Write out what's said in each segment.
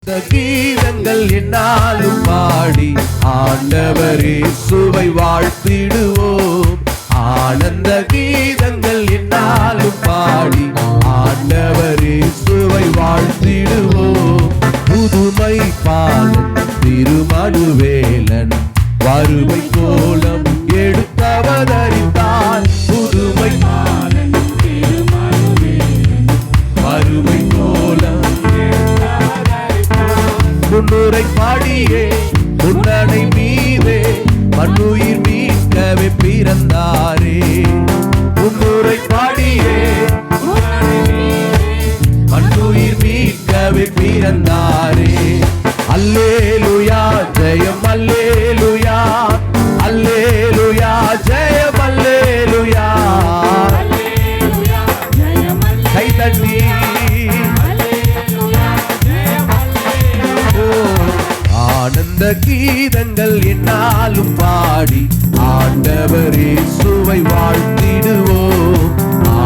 கீதங்கள் என்னாலும் பாடி ஆண்டவர் இயேசுவை வாழ்த்திடுவோம். ஆனந்த கீதங்கள் என்னாலும் பாடி ஆண்டவர் இயேசுவை வாழ்த்திடுவோம். புதுமை பாலன் திருமணுவேலன் வருவை கோலம் எடுத்தவதரித்தான். புதுமை பாலன் திருமணுவேலன் வருவை கோலம் முன்னுரை பாடியே முன்னடை மீதே மண்ணுயிர் மீட்கவே பிறந்தாரே. முன்னுரை பாடியே மண்ணுயிர் மீட்கவே பிறந்தாரே. அல்லேலூயா ஜெயம் அல்லேலூயா அல்லேலூயா ஜெயம் அல்லேலூயா. கைதட்டி ஆனந்த கீதங்கள் என்னாலும் பாடி ஆண்டவர் இயேசுவை வாழ்த்திடுவோம்.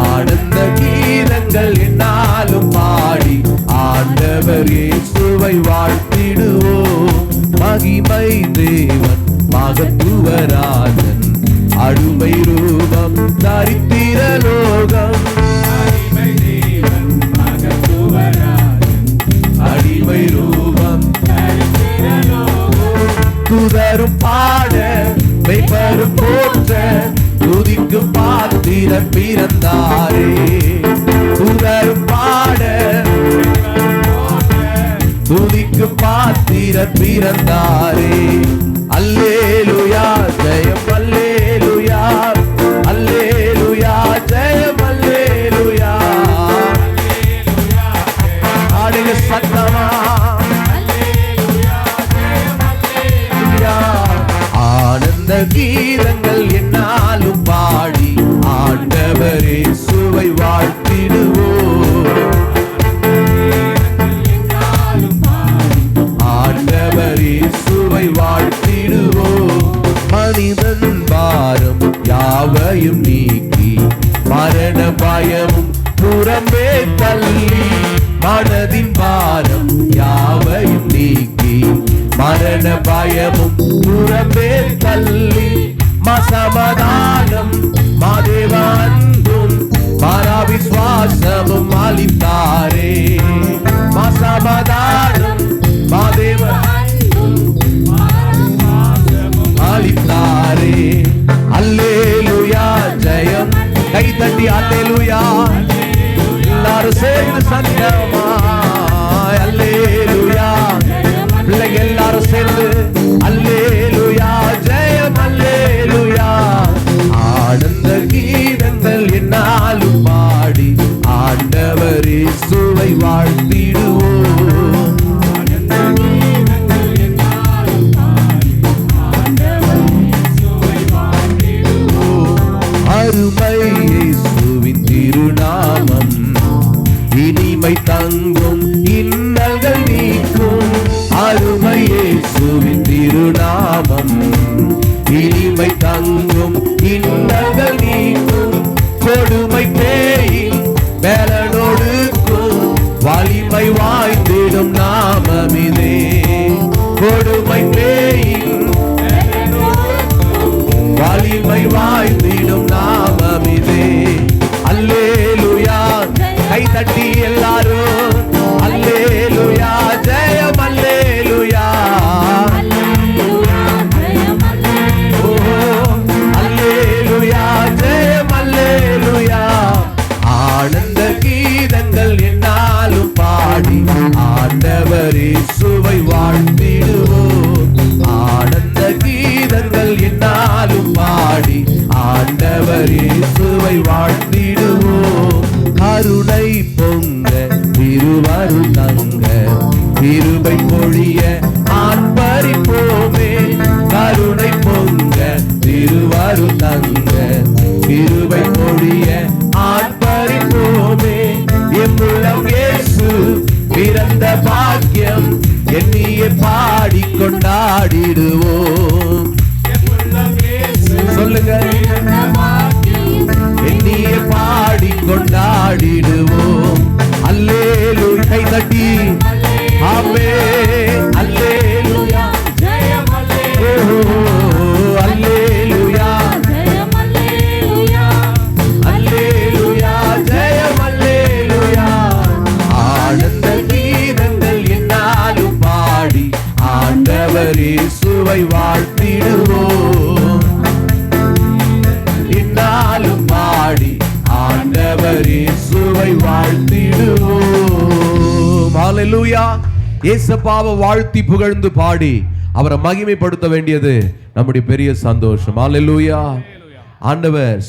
ஆனந்த கீதங்கள் என்னாலும் பாடி ஆண்டவர் இயேசுவை வாழ்த்திடுவோம். மகிமை தேவன் மகத்துவராஜன் அருமை ரூபம் தரித்திர லோகம். அடிமை ரூபம் துதரும் பாட மெய்ப்பரும் போற்ற துதிக்கும் பாத்திர பிறந்தாரே. துதரும் பாட துதிக்கும் பாத்திர பிறந்தாரே. அல்லேலூயா ஜெயம் அல்லேலூயா அல்லேலூயா ஜெயம் அல்லேலூயா. ஆடுங்க சத்தமா ஆனந்த கீதங்கள் என்னாலும் பாடி ஆண்டவர் இயேசுவை வாழ்த்திடுவோம். ஆண்டவர் இயேசுவை வாழ்த்திடுவோம். மனிதன் பாரம் யாவையும் நீக்கி மரண பயமும் புறம்பே தள்ளி. மனதின் பாரம் யாவையும் நீக்கி மரண பயமும் புறம்பே தள்ளி. மசமாதானம் மாதேவ அன்பும் மாறாவிஸ்வாசமும் அளித்தாரே. மசமாதானம் மாதேவ அளித்தாரே. அல்லேலூயா ஜெயம். கைதட்டி அல்லேலூயா எல்லாரும் சேர்ந்து சத்தமா அல்லேலூயா. பிள்ளைங்க எல்லாரும் சேர்ந்து அல்லேலூயா ஜெயம் அல்லேலூயா. ஆனந்த கீதங்கள் என்னாலும் பாடி ஆண்டவர் இயேசுவை வாழ்த்திடுவோம். அருமை இயேசுவின் திருநாமம் இனிமை தங்கும் இன்னல்கள் நீக்கும். அருமை இயேசுவின் திருநாமம் இனிமை தங்கும் இன்னல்கள் நீக்கும். கொடுமை பேயில் பலனொடுக்கும் வலிமை வாய்ந்திடும் நாமமிதே. கொடுமை பேயில் வலிமை வாய்ந்திடும் நாமமிதே. அல்லேலூயா கைதட்டி எல்லாரும் அல்லேலூயா ஜெயம் அல்லேலூயா. அல்லேலூயா ஜெயம் அல்லேலூயா. ஆனந்த கீதங்கள் என்னாலும் பாடி ஆண்டவர் இயேசுவை வாழ்த்திடுவோம். ஆனந்த கீதங்கள் என்னாலும் பாடி ஆண்டவர் இயேசுவை வாழ்த்திடுவோம். கருணை பொங்க திருவருள் தங்க கிருபை பொழிய ஆர்ப்பரிப்போமே. கருணை பொங்க திருவருள் தங்க கிருபை பொழிய ஆர்ப்பரிப்போமே. எம்முள்ளம் இயேசு பிறந்த பாக்கியம் எண்ணியே பாடி கொண்டாடிடுவோம். சொல்லுங்க எண்ணியே பாடி கொண்டாடிடுவோம். அல்லேலூயா கைதட்டி ஆமென். வாழ்த்திடுவோம். இந்நாளும் பாடி ஆண்டவர் இயேசுவை வாழ்த்திடுவோம். ஹல்லேலூயா. இயேசுவை வாழ்த்தி புகழ்ந்து பாடி அவரை மகிமைப்படுத்த வேண்டியது நம்முடைய பெரிய சந்தோஷம். ஹல்லேலூயா. ஆண்டவர்